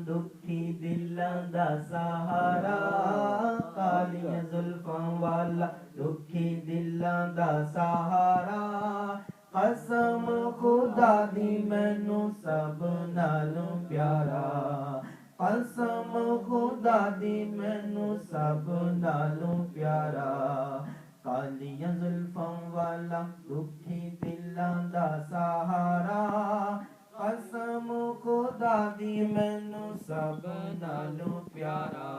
दुखी दिलां दा सहारा, कालियां जुल्फां वाला दुखी दिलां दा सहारा। कसम खुदा दी मैनू सब नालों प्यारा, कसम खुदा दी मैनू सब नालों प्यारा। कालियां जुल्फां वाला दुखी दिलां दा सहारा, कसम खुदा दी मैनू सब नालों प्यारा।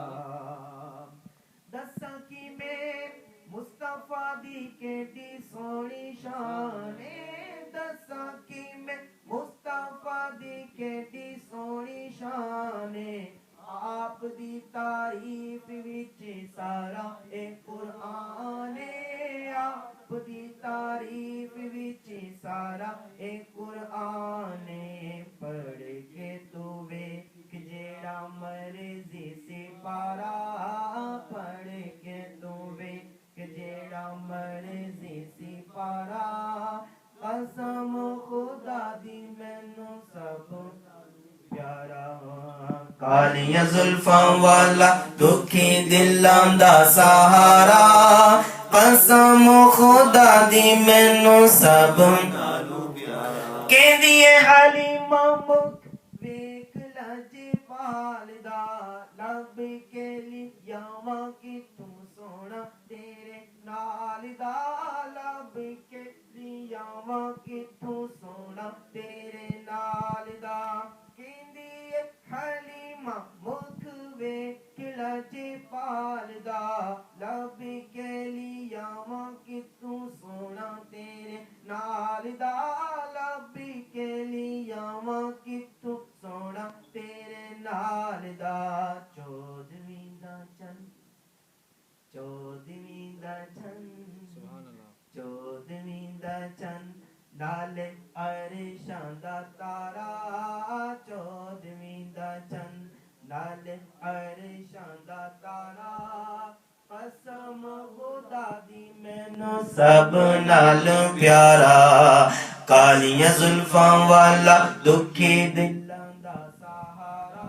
दसां कि मैं मुस्तफा दी केडी सोहनी शान है, दसां कि मैं मुस्तफा दी केडी सोहनी शान है। आप दी तारीफ विच सारा ए कुरान है, आप दी तारीफ विच सारा ए कुरान है। पढ़ के तू वेख जेड़ा मर्जी सिपारा, पढ़ के तू वेख जेड़ा मर्जी सिपारा। कसम खुदा दी मैनू सब प्यारा। कालियां जुल्फां वाला दुखी दिलां दा सहारा, कसम खुदा दी मैनू सब नालों प्यारा। कहंदी है हलीमा मुख वेख लजपाल दा, लब के लियावा कि तू सोना तेरे नाल दा, लब के लियावा कि तू सोना तेरे नाल दा। कहंदी है हलीमा मुख वेख लजपाल दा, लब के लियावा कि तू सोना तेरे नाल दा, लब के लियावा कि तू सोना तेरे नाल दा। चौदवीं दा चंद, चौदवीं दा चंद, चौदवीं दा चंद नाले अरशां दा तारा, चौदवीं दा चंद नाले अरशां दा तारा। कसम खुदा दी मैनू सब नाल प्यारा। कालियां जुल्फां वाला दुखी दिलां दा सहारा,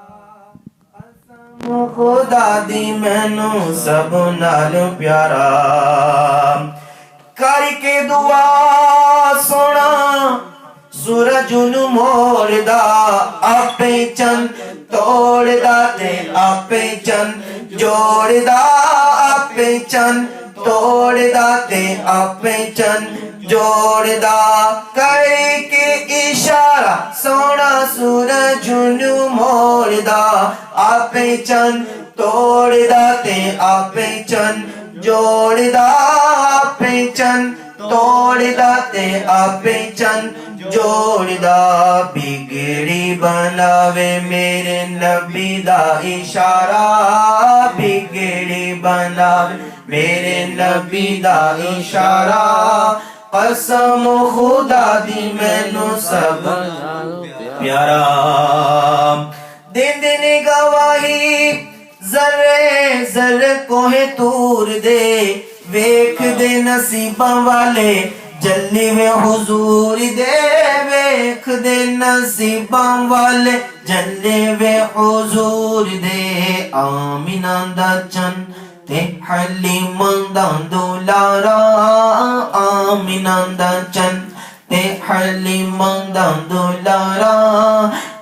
कसम खुदा दी मैनू सब नाल प्यारा। करके दुआ सोना सूरज नू मोड़दा, आपे चंद तोड़दा ते आपे चंद जोड़दा, आपे चंद तोड़दा ते आपे चंद जोड़दा। करके इशारा सोना सूरज नू मोड़दा, आपे चंद तोड़दा ते आपे चंद जोड़दा, आपे चंद तोड़दा ते आपे चंद जोड़दा। बिगड़ी बनावे मेरे नबी दा इशारा, बिगड़ी बनावे मेरे नबी दा इशारा। कसम खुदा दी मैनू सब प्यारा। देंदे ने गवाही जर्रे जर्रे कोहे तूर दे, वेख दे नसीबां वाले जल्ली वे हुजूर दे, वेख दे नसीबां वाले जल्ले वे हुजूर दे। आमिना दा चंद ते हलीमा दा दुलारा, आमिना दा चंद ते हलीमा दा दुलारा।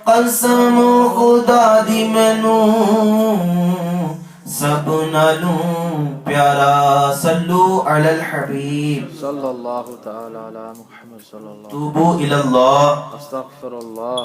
कसम खुदा दी मैनू सब नालों प्यारा। सल्लू अलल हबीब सल्लल्लाहु तआला अला मुहम्मद सल्लल्लाहु। तूबू इलल्लाह अस्तगफिरुल्लाह।